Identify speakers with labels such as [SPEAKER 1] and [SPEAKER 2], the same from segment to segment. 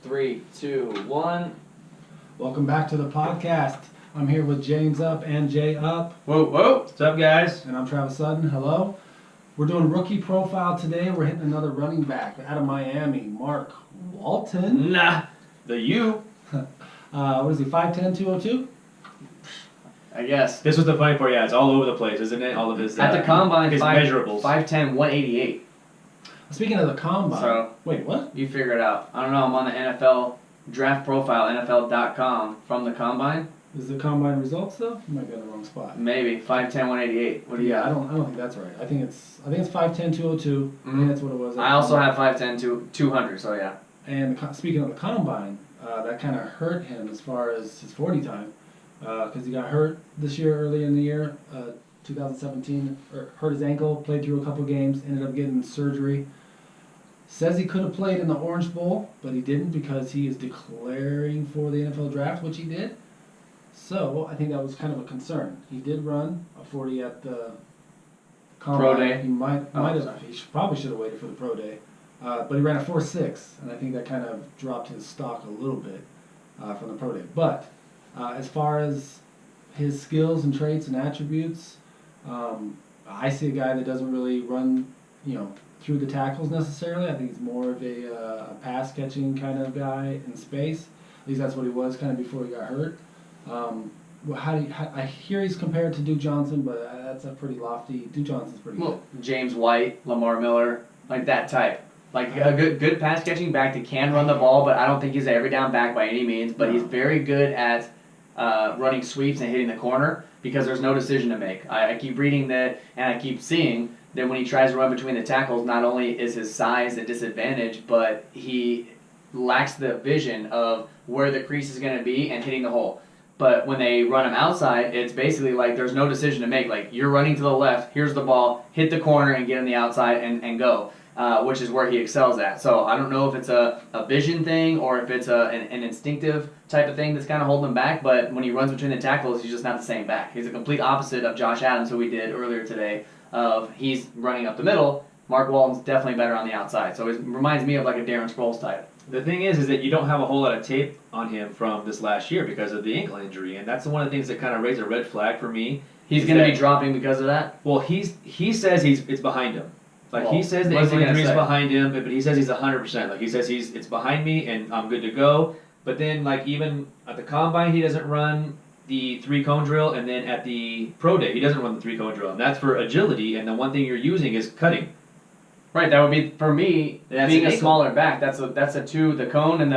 [SPEAKER 1] 3, 2, 1.
[SPEAKER 2] Welcome back to the podcast. I'm here with James Up and Jay Up.
[SPEAKER 1] Whoa, whoa.
[SPEAKER 3] What's up, guys?
[SPEAKER 2] And I'm Travis Sutton. Hello. We're doing rookie profile today. We're hitting another running back out of Miami, Mark Walton.
[SPEAKER 3] Nah, the U.
[SPEAKER 2] What is he, 5'10", 202?
[SPEAKER 1] I guess.
[SPEAKER 3] This was the funny part, yeah. It's all over the place, isn't it? All of his
[SPEAKER 1] At the combine,
[SPEAKER 3] his measurables.
[SPEAKER 1] 5'10", 188.
[SPEAKER 2] Speaking of the combine.
[SPEAKER 1] So,
[SPEAKER 2] wait, what?
[SPEAKER 1] You figure it out. I don't know. I'm on the NFL draft profile, NFL.com, from the combine.
[SPEAKER 2] Is the combine results though? You might be in the wrong spot.
[SPEAKER 1] Maybe 5'10", 188. What do you got?
[SPEAKER 2] I don't think that's right. I think it's 5'10", 202. I think that's what it was.
[SPEAKER 1] I also have 5'10", 200. So yeah.
[SPEAKER 2] And speaking of the combine, that kind of hurt him as far as his 40 time, because he got hurt this year, early in the year, 2017, hurt his ankle, played through a couple games, ended up getting surgery. Says he could have played in the Orange Bowl, but he didn't because he is declaring for the NFL draft, which he did. So I think that was kind of a concern. He did run a 40 at the combine.
[SPEAKER 1] Pro day.
[SPEAKER 2] He might have. He probably should have waited for the pro day. But he ran a 4.6, and I think that kind of dropped his stock a little bit from the pro day. But as far as his skills and traits and attributes, I see a guy that doesn't really run, through the tackles necessarily. I think he's more of a pass catching kind of guy in space. At least that's what he was kind of before he got hurt. I hear he's compared to Duke Johnson, but that's a pretty lofty. Duke Johnson's pretty good.
[SPEAKER 1] James White, Lamar Miller, like that type. Like a good pass catching back that can run the ball, but I don't think he's an every down back by any means. But he's very good at running sweeps and hitting the corner because there's no decision to make. I keep reading that, and I keep seeing that when he tries to run between the tackles, not only is his size a disadvantage, but he lacks the vision of where the crease is going to be and hitting the hole. But when they run him outside, it's basically like there's no decision to make. Like, you're running to the left, here's the ball, hit the corner and get on the outside and go, which is where he excels at. So I don't know if it's a vision thing or if it's an instinctive type of thing that's kind of holding him back, but when he runs between the tackles, he's just not the same back. He's a complete opposite of Josh Adams, who we did earlier today, of he's running up the middle. Mark Walton's definitely better on the outside. So it reminds me of like a Darren Sproles type.
[SPEAKER 3] The thing is that you don't have a whole lot of tape on him from this last year because of the ankle injury, and that's one of the things that kind of raised a red flag for me.
[SPEAKER 1] He's going to be dropping because of that?
[SPEAKER 3] Well, he says it's behind him. Like, he says the ankle injury is behind him, but he says he's 100%. Like, he says it's behind me and I'm good to go. But then, like, even at the combine, he doesn't run the 3-cone drill, and then at the pro day, he doesn't run the 3-cone drill. And that's for agility, and the one thing you're using is cutting.
[SPEAKER 1] Right, that would be, for me, being a smaller back, that's a two, the cone and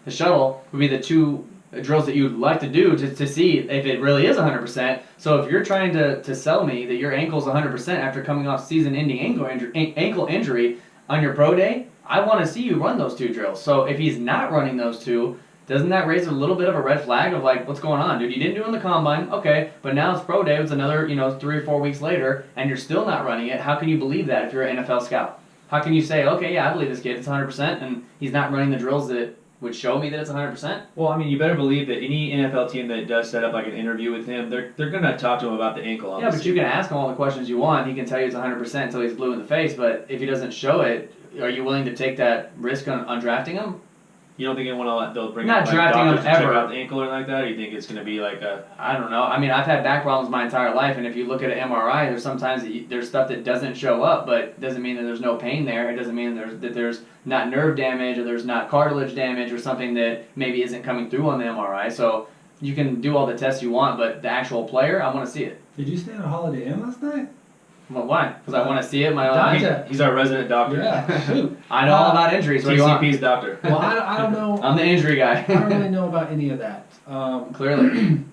[SPEAKER 1] the shuttle would be the two drills that you'd like to do to see if it really is 100%. So if you're trying to sell me that your ankle's 100% after coming off season-ending ankle injury on your pro day, I want to see you run those two drills. So if he's not running those two, doesn't that raise a little bit of a red flag of like, what's going on, dude? You didn't do it in the combine, okay, but now it's pro day, it's another 3 or 4 weeks later, and you're still not running it. How can you believe that if you're an NFL scout? How can you say, okay, yeah, I believe this kid, it's 100%, and he's not running the drills that would show me that it's 100%?
[SPEAKER 3] Well, I mean, you better believe that any NFL team that does set up like an interview with him, they're going to talk to him about the ankle. Obviously.
[SPEAKER 1] Yeah, but you can ask him all the questions you want. He can tell you it's 100% until he's blue in the face, but if he doesn't show it, are you willing to take that risk on drafting him?
[SPEAKER 3] You don't think they'll bring
[SPEAKER 1] not
[SPEAKER 3] like,
[SPEAKER 1] drafting him
[SPEAKER 3] doctors to
[SPEAKER 1] ever.
[SPEAKER 3] check out the ankle or like that? Or you think it's going to be like a...
[SPEAKER 1] I don't know. I mean, I've had back problems my entire life, and if you look at an MRI, there's sometimes there's stuff that doesn't show up, but it doesn't mean that there's no pain there. It doesn't mean that there's not nerve damage or there's not cartilage damage or something that maybe isn't coming through on the MRI. So you can do all the tests you want, but the actual player, I want to see it.
[SPEAKER 2] Did you stay at a Holiday Inn last night?
[SPEAKER 1] Well, why? Because I want to see it my own eyes.
[SPEAKER 3] He's our resident doctor.
[SPEAKER 2] Yeah, shoot.
[SPEAKER 1] I know all about injuries.
[SPEAKER 3] TCP's doctor.
[SPEAKER 2] Well, I don't know.
[SPEAKER 1] I'm the injury guy.
[SPEAKER 2] I don't really know about any of that.
[SPEAKER 1] Clearly.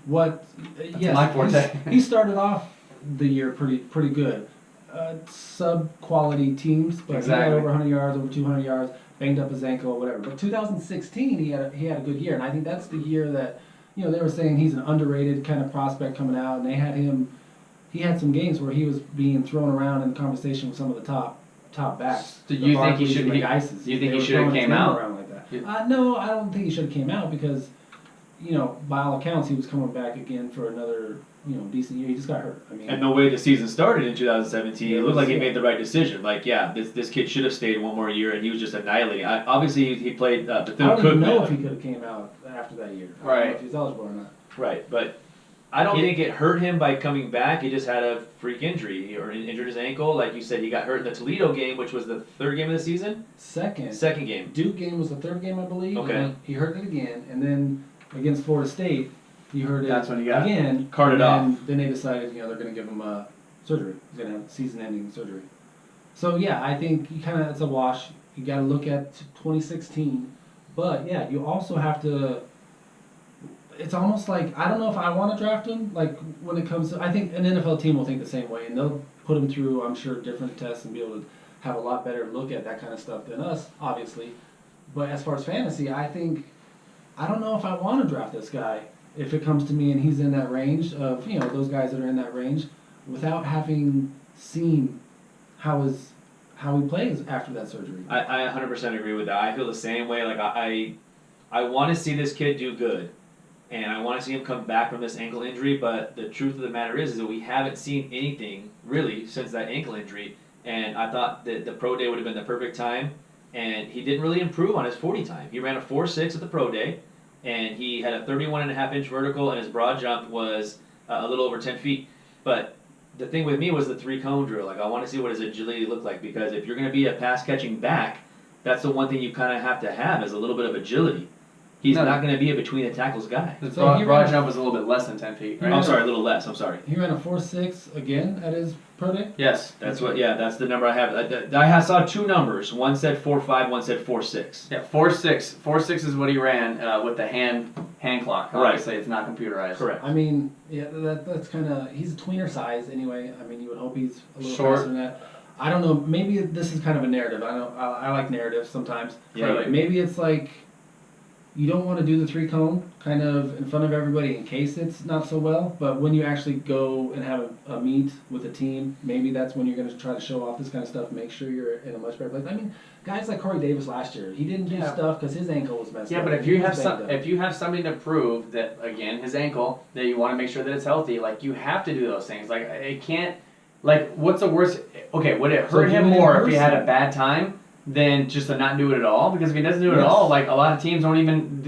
[SPEAKER 2] Yes,
[SPEAKER 1] my forte.
[SPEAKER 2] He started off the year pretty good. Sub-quality teams, but he had over 100 yards, over 200 yards, banged up his ankle or whatever. But 2016, he had a good year, and I think that's the year that, they were saying he's an underrated kind of prospect coming out, and they had him. He had some games where he was being thrown around in conversation with some of the top backs.
[SPEAKER 1] Do you think he should have came out?
[SPEAKER 2] Like that. No, I don't think he should have came out because by all accounts, he was coming back again for another, decent year. He just got hurt. I mean,
[SPEAKER 3] and the way the season started in 2017, it looked like he
[SPEAKER 2] yeah.
[SPEAKER 3] made the right decision. Like, yeah, this kid should have stayed one more year, and he was just annihilating. Obviously, he played the
[SPEAKER 2] I
[SPEAKER 3] Cook.
[SPEAKER 2] don't even know if he could have came out after that year. I don't know
[SPEAKER 1] Right.
[SPEAKER 2] if he's eligible or not.
[SPEAKER 3] Right, but I don't think it hurt him by coming back. He just had a freak injury or injured his ankle. Like you said, he got hurt in the Toledo game, which was the third game of the season. Second game.
[SPEAKER 2] Duke game was the third game, I believe.
[SPEAKER 3] Okay.
[SPEAKER 2] And he hurt it again, and then against Florida State, he hurt it
[SPEAKER 1] That's when he got
[SPEAKER 2] again.
[SPEAKER 3] carted off.
[SPEAKER 2] And then they decided, they're going to give him surgery. He's going to have season-ending surgery. So yeah, I think it's a wash. You got to look at 2016, but yeah, you also have to. It's almost like I don't know if I want to draft him. Like when it comes to, I think an NFL team will think the same way, and they'll put him through, I'm sure, different tests and be able to have a lot better look at that kind of stuff than us, obviously. But as far as fantasy, I don't know if I want to draft this guy if it comes to me and he's in that range of those guys that are in that range, without having seen how he plays after that surgery.
[SPEAKER 3] I 100% agree with that. I feel the same way. Like I want to see this kid do good, and I want to see him come back from this ankle injury. But the truth of the matter is that we haven't seen anything really since that ankle injury. And I thought that the pro day would have been the perfect time, and he didn't really improve on his 40 time. He ran a 4.6 at the pro day, and he had a 31.5-inch vertical, and his broad jump was a little over 10 feet. But the thing with me was the 3-cone drill. Like, I want to see what his agility looked like, because if you're going to be a pass-catching back, that's the one thing you kind of have to have is a little bit of agility. He's not going to be a between-the-tackles guy.
[SPEAKER 1] The broad jump was a little bit less than 10 feet, right?
[SPEAKER 3] I'm sorry, a little less. I'm sorry.
[SPEAKER 2] He ran a 4.6 again at his pro day?
[SPEAKER 1] Yes.
[SPEAKER 3] That's the number I have. I saw two numbers. One said 4.5, one said 4.6.
[SPEAKER 1] Yeah, 4.6. 4.6 is what he ran with the hand clock.
[SPEAKER 3] Right.
[SPEAKER 1] Obviously, it's not computerized.
[SPEAKER 3] Correct.
[SPEAKER 2] I mean, yeah, that's kind of, he's a tweener size anyway. I mean, you would hope he's a little
[SPEAKER 1] Short.
[SPEAKER 2] faster than that. I don't know. Maybe this is kind of a narrative. I like narratives sometimes.
[SPEAKER 3] Yeah.
[SPEAKER 2] Maybe it's like you don't want to do the 3-cone kind of in front of everybody in case it's not so well. But when you actually go and have a meet with a team, maybe that's when you're going to try to show off this kind of stuff. Make sure you're in a much better place. I mean, guys like Corey Davis last year, he didn't do stuff because his ankle was messed up.
[SPEAKER 1] Yeah, but if you have something to prove that, again, his ankle, that you want to make sure that it's healthy, like you have to do those things. Like it can't. Like, what's the worst? Okay, would it hurt him more if he had a bad time than just to not do it at all? Because if he doesn't do it at all, like a lot of teams won't even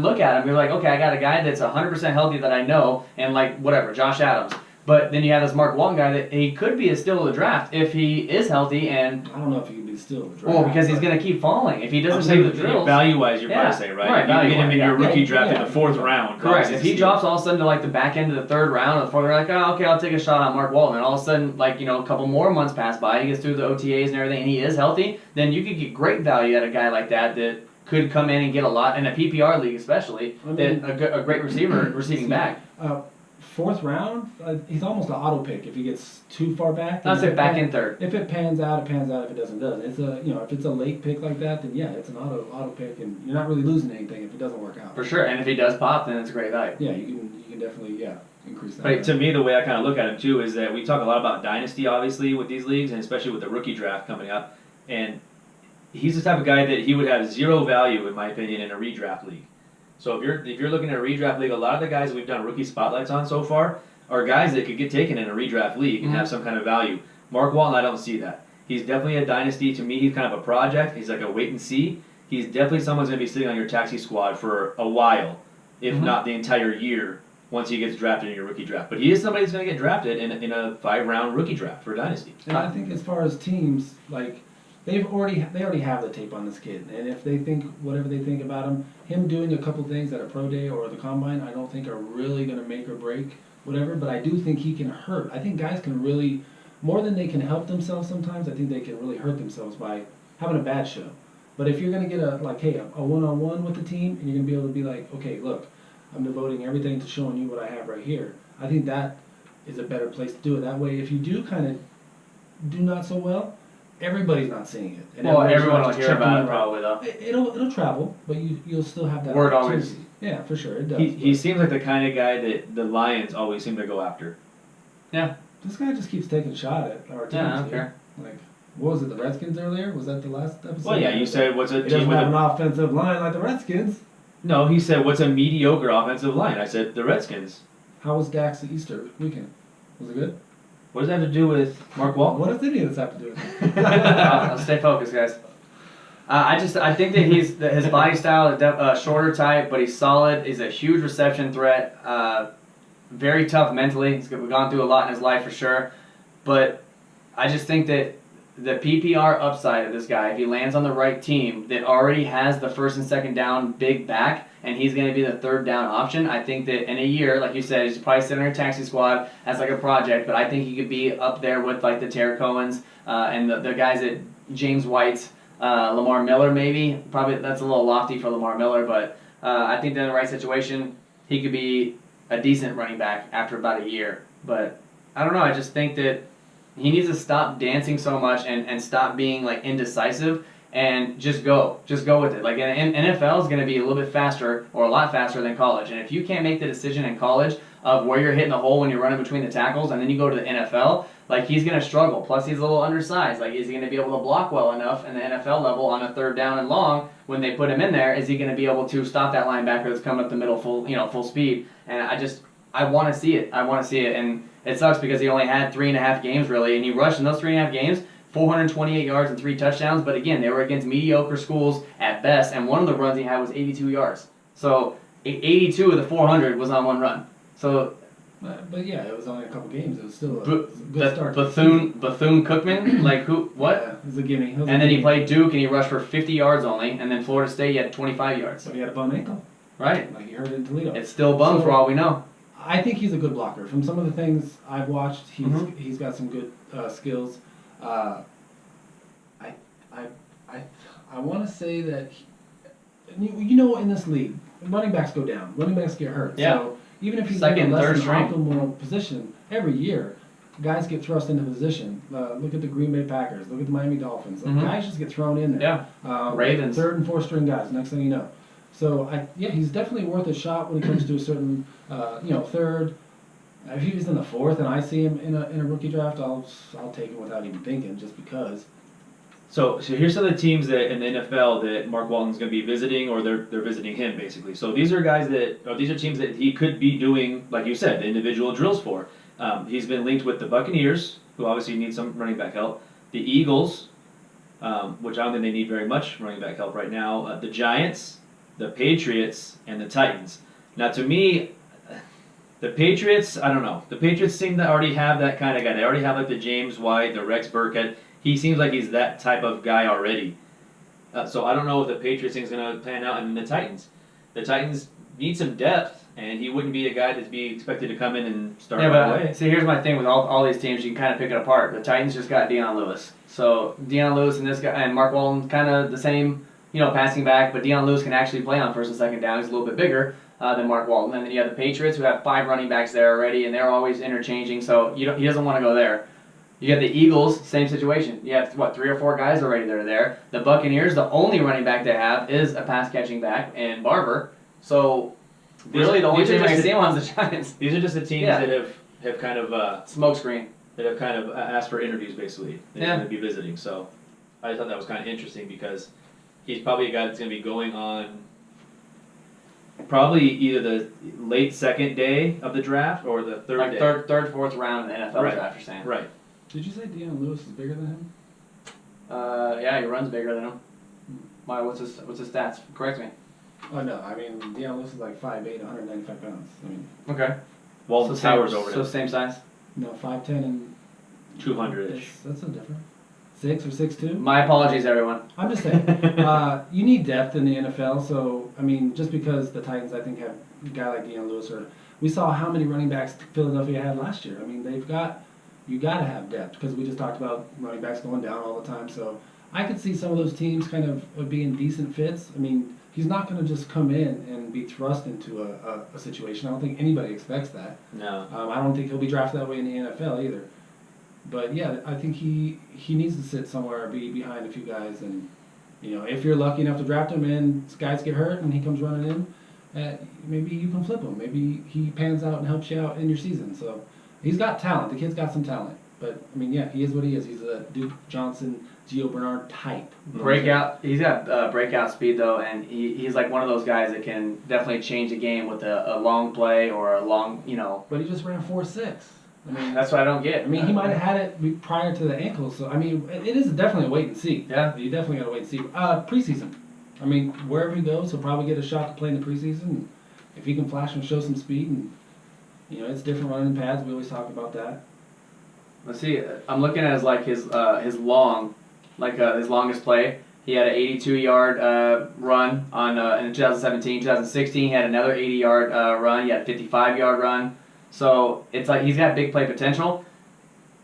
[SPEAKER 1] look at him. They're like, okay, I got a guy that's 100% healthy that I know, and like whatever, Josh Adams. But then you have this Mark Walton guy that he could be still in the draft if he is healthy, and
[SPEAKER 2] I don't know if he can be still in the draft.
[SPEAKER 1] well, because he's going to keep falling if he doesn't do the drills.
[SPEAKER 3] Value-wise, you're about to say, right?
[SPEAKER 1] Right,
[SPEAKER 3] You get him in your rookie
[SPEAKER 2] Yeah,
[SPEAKER 3] draft in
[SPEAKER 2] yeah.
[SPEAKER 3] the 4th round.
[SPEAKER 1] Correct. If he drops all of a sudden to like the back end of the 3rd round or the 4th, they're like, oh, okay, I'll take a shot on Mark Walton. And all of a sudden, like, a couple more months pass by, he gets through the OTAs and everything, and he is healthy, then you could get great value at a guy like that could come in and get a lot, in a PPR league especially, a great receiving back.
[SPEAKER 2] 4th round, he's almost an auto pick if he gets too far back.
[SPEAKER 1] I'd say back in 3rd.
[SPEAKER 2] If it pans out, it pans out. If it doesn't, it doesn't. It's if it's a late pick like that, then yeah, it's an auto pick, and you're not really losing anything if it doesn't work out.
[SPEAKER 1] For sure, and if he does pop, then it's a great value.
[SPEAKER 2] Yeah, you can definitely increase that.
[SPEAKER 3] But to me, the way I kind of look at him too is that we talk a lot about dynasty, obviously, with these leagues, and especially with the rookie draft coming up. And he's the type of guy that he would have zero value, in my opinion, in a redraft league. So if you're looking at a redraft league, a lot of the guys we've done rookie spotlights on so far are guys that could get taken in a redraft league and have some kind of value. Mark Walton, I don't see that. He's definitely a dynasty. To me, he's kind of a project. He's like a wait and see. He's definitely someone's going to be sitting on your taxi squad for a while, if not the entire year, once he gets drafted in your rookie draft. But he is somebody that's going to get drafted in a 5-round rookie draft for a dynasty.
[SPEAKER 2] And I think as far as teams, like they already have the tape on this kid, and if they think whatever they think about him doing a couple things at a pro day or the combine, I don't think are really going to make or break whatever. But I do think he can hurt. I think guys can really, more than they can help themselves sometimes, I think they can really hurt themselves by having a bad show. But if you're going to get a one-on-one with the team, and you're going to be able to be like, okay, look, I'm devoting everything to showing you what I have right here. I think that is a better place to do it. That way, if you do kind of do not so well, everybody's not seeing it. And
[SPEAKER 1] everyone will hear about it probably, though.
[SPEAKER 2] It'll travel, but you'll still have that
[SPEAKER 1] word
[SPEAKER 2] opportunity.
[SPEAKER 1] always.
[SPEAKER 2] Yeah, for sure, it does.
[SPEAKER 3] He seems like the kind of guy that the Lions always seem to go after.
[SPEAKER 1] Yeah.
[SPEAKER 2] This guy just keeps taking a shot at our teams.
[SPEAKER 1] Yeah, I don't care.
[SPEAKER 2] Like, what was it, the Redskins earlier? Was that the last episode?
[SPEAKER 3] Well, yeah, you said what's a
[SPEAKER 2] He
[SPEAKER 3] team
[SPEAKER 2] doesn't
[SPEAKER 3] with
[SPEAKER 2] have an
[SPEAKER 3] a...
[SPEAKER 2] offensive line like the Redskins.
[SPEAKER 3] No, he said, what's a mediocre offensive line? I said, the Redskins.
[SPEAKER 2] How was Dak's Easter weekend? Was it good?
[SPEAKER 3] What does that have to do with Mark Walton?
[SPEAKER 2] What does any of this have to do with it?
[SPEAKER 1] I'll stay focused, guys. I think that his body style is shorter type, but he's solid. He's a huge reception threat. Very tough mentally. We've gone through a lot in his life for sure. But I just think that the PPR upside of this guy, if he lands on the right team that already has the first and second down big back, and he's going to be the third down option, I think that in a year, like you said, he's probably sitting on your taxi squad as like a project, but I think he could be up there with like the Terry Cohens and the guys at James White's, Lamar Miller maybe. Probably that's a little lofty for Lamar Miller, but I think that in the right situation, he could be a decent running back after about a year. But I don't know, I just think that he needs to stop dancing so much and stop being like indecisive and just go with it. Like NFL is going to be a little bit faster or a lot faster than college. And if you can't make the decision in college of where you're hitting the hole when you're running between the tackles, and then you go to the NFL, like he's going to struggle. Plus he's a little undersized. Like is he going to be able to block well enough in the NFL level on a third down and long when they put him in there? Is he going to be able to stop that linebacker that's coming up the middle full speed? And I want to see it. And it sucks because he only had 3.5 games really, and he rushed in those 3.5 games 428 yards and 3 touchdowns. But again, they were against mediocre schools at best, and one of the runs he had was 82 yards. So 82 of the 400 was on one run. So.
[SPEAKER 2] But yeah, it was only a couple games. It was still a good start.
[SPEAKER 1] Bethune-Cookman, like who? What?
[SPEAKER 2] Yeah, it was a gimme.
[SPEAKER 1] And then he played Duke, and he rushed for 50 yards only, and then Florida State, he had 25 yards.
[SPEAKER 2] So he had a bum ankle.
[SPEAKER 1] Right.
[SPEAKER 2] Like he hurt it in Toledo.
[SPEAKER 1] It's still bum for all we know.
[SPEAKER 2] I think he's a good blocker. From some of the things I've watched, he's got some good skills. I want to say that in this league, running backs go down. Running backs get hurt.
[SPEAKER 1] Yeah.
[SPEAKER 2] So even if he's
[SPEAKER 1] Second,
[SPEAKER 2] in a less
[SPEAKER 1] third
[SPEAKER 2] than
[SPEAKER 1] string.
[SPEAKER 2] optimal position every year, guys get thrust into position. Look at the Green Bay Packers. Look at the Miami Dolphins. Guys just get thrown in there.
[SPEAKER 1] Yeah. Ravens.
[SPEAKER 2] Third and fourth string guys. Next thing you know. So he's definitely worth a shot when it comes to a certain, third. If he was in the fourth and I see him in a rookie draft, I'll take him without even thinking, just because.
[SPEAKER 3] So here's some of the teams that in the NFL that Mark Walton's going to be visiting, or they're visiting him basically. So these are these are teams that he could be doing, like you said, the individual drills for. He's been linked with the Buccaneers, who obviously need some running back help. The Eagles, which I don't think they need very much running back help right now. The Giants, the Patriots, and the Titans. Now, to me, the Patriots, I don't know. The Patriots seem to already have that kind of guy. They already have like the James White, the Rex Burkhead. He seems like he's that type of guy already. So I don't know if the Patriots thing is going to pan out. And the Titans need some depth, and he wouldn't be a guy that'd be expected to come in and start right away.
[SPEAKER 1] See, here's my thing with all these teams. You can kind of pick it apart. The Titans just got Deion Lewis. So Deion Lewis and this guy and Mark Walton kind of the same, passing back, but Deion Lewis can actually play on first and second down. He's a little bit bigger than Mark Walton. And then you have the Patriots, who have 5 running backs there already, and they're always interchanging. So he doesn't want to go there. You got the Eagles, same situation. You have 3 or 4 guys already that are there. The Buccaneers, the only running back they have is a pass catching back and Barber. So really, the only team I can see on is the Giants.
[SPEAKER 3] These are just the teams that have kind of
[SPEAKER 1] smokescreen.
[SPEAKER 3] That have kind of asked for interviews basically. They're going to be visiting. So I thought that was kind of interesting because he's probably a guy that's going to be going on probably either the late second day of the draft or the third day.
[SPEAKER 1] Third, fourth round in the NFL draft, you're saying.
[SPEAKER 3] Right.
[SPEAKER 2] Did you say Deion Lewis is bigger than him?
[SPEAKER 1] Yeah, he runs bigger than him. Why? What's his stats? Correct me.
[SPEAKER 2] Oh no, I mean Deion Lewis is like 5'8", 195 pounds. I mean.
[SPEAKER 1] Okay.
[SPEAKER 3] Walton towers over him.
[SPEAKER 1] So same size.
[SPEAKER 2] No, 5'10" and
[SPEAKER 3] 200-ish.
[SPEAKER 2] That's a different. 6 or 6'2".
[SPEAKER 1] My apologies, everyone.
[SPEAKER 2] I'm just saying, you need depth in the NFL. So I mean, just because the Titans, I think, have a guy like Deion Lewis, or we saw how many running backs Philadelphia had last year. I mean, you got to have depth because we just talked about running backs going down all the time. So I could see some of those teams kind of being decent fits. I mean, he's not going to just come in and be thrust into a situation. I don't think anybody expects that.
[SPEAKER 3] No.
[SPEAKER 2] I don't think he'll be drafted that way in the NFL either. But yeah, I think he needs to sit somewhere, be behind a few guys, and if you're lucky enough to draft him and guys get hurt and he comes running in, maybe you can flip him. Maybe he pans out and helps you out in your season. So he's got talent. The kid's got some talent. But I mean, yeah, he is what he is. He's a Duke Johnson Gio Bernard type.
[SPEAKER 1] Breakout. He's got breakout speed though, and he's like one of those guys that can definitely change the game with a long play or a long,
[SPEAKER 2] But he just ran 4.6. I mean,
[SPEAKER 1] that's what I don't get.
[SPEAKER 2] I mean, he might have had it prior to the ankle, so I mean, it is definitely a wait and see.
[SPEAKER 1] Yeah.
[SPEAKER 2] You definitely got to wait and see. Preseason. I mean, wherever he goes, he'll probably get a shot to play in the preseason. And if he can flash and show some speed, and it's different running pads. We always talk about that.
[SPEAKER 1] Let's see. I'm looking at his his longest play. He had an 82-yard run on in 2017. 2016, he had another 80-yard run. He had a 55-yard run. So it's like he's got big play potential,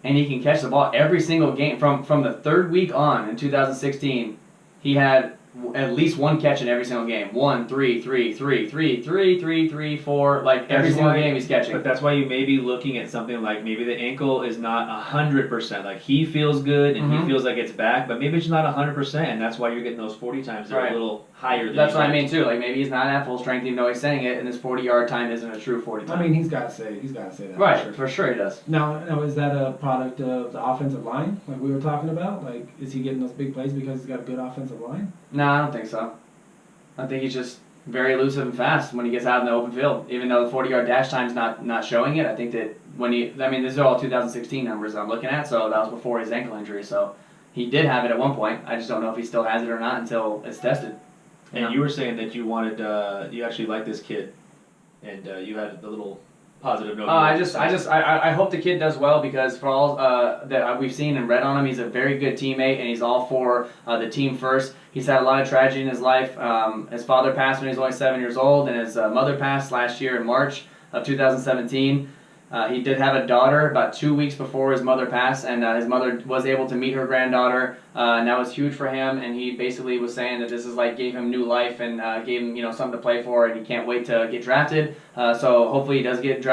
[SPEAKER 1] and he can catch the ball every single game. From the third week on in 2016, he had at least one catch in every single game. 1, 3, 3, 3, 3, 3, 3, 3, 4. Like every single game he's catching.
[SPEAKER 3] But that's why you may be looking at something like maybe the ankle is not 100%. Like he feels good and he feels like it's back, but maybe it's not 100%, and that's why you're getting those 40 times. They're a little higher than
[SPEAKER 1] that's what I mean too. Like maybe he's not at full strength, even though he's saying it, and his 40-yard time isn't a true 40 time.
[SPEAKER 2] I mean, he's got to say that.
[SPEAKER 1] Right, for sure he does.
[SPEAKER 2] Now, is that a product of the offensive line, like we were talking about? Like, is he getting those big plays because he's got a good offensive line?
[SPEAKER 1] No, I don't think so. I think he's just very elusive and fast when he gets out in the open field. Even though the 40-yard dash time's not showing it, I think that these are all 2016 numbers I'm looking at, so that was before his ankle injury. So he did have it at one point. I just don't know if he still has it or not until it's tested.
[SPEAKER 3] And you were saying that you wanted, you actually like this kid, and you had a little positive note.
[SPEAKER 1] I hope the kid does well, because for all that we've seen and read on him, he's a very good teammate, and he's all for the team first. He's had a lot of tragedy in his life. His father passed when he was only 7 years old, and his mother passed last year in March of 2017. He did have a daughter about 2 weeks before his mother passed, and his mother was able to meet her granddaughter, and that was huge for him. And he basically was saying that this is like gave him new life and gave him something to play for, and he can't wait to get drafted. So hopefully he does get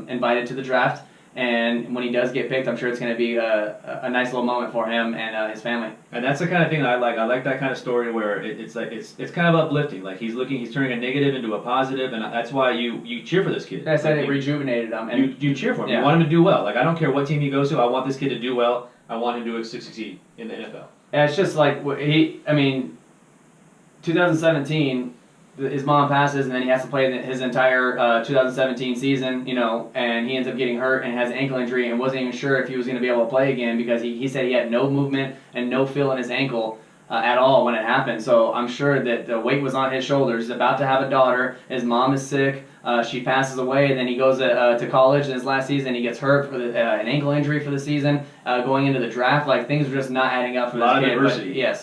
[SPEAKER 1] invited to the draft, and when he does get picked, I'm sure it's going to be a nice little moment for him and his family.
[SPEAKER 3] And that's the kind of thing that I like. I like that kind of story where it's kind of uplifting. Like he's turning a negative into a positive, and that's why you cheer for this kid.
[SPEAKER 1] I said it rejuvenated him. And
[SPEAKER 3] you cheer for him.
[SPEAKER 1] Yeah.
[SPEAKER 3] You want him to do well. Like I don't care what team he goes to. I want this kid to do well. I want him to succeed in the NFL.
[SPEAKER 1] Yeah, it's just like 2017. His mom passes, and then he has to play his entire 2017 season, and he ends up getting hurt and has an ankle injury and wasn't even sure if he was going to be able to play again, because he said he had no movement and no feel in his ankle at all when it happened. So I'm sure that the weight was on his shoulders. He's about to have a daughter. His mom is sick. She passes away, and then he goes to college in his last season. He gets hurt for an ankle injury for the season, going into the draft. Like, things are just not adding up for this kid.
[SPEAKER 3] A lot of adversity.
[SPEAKER 1] Yes.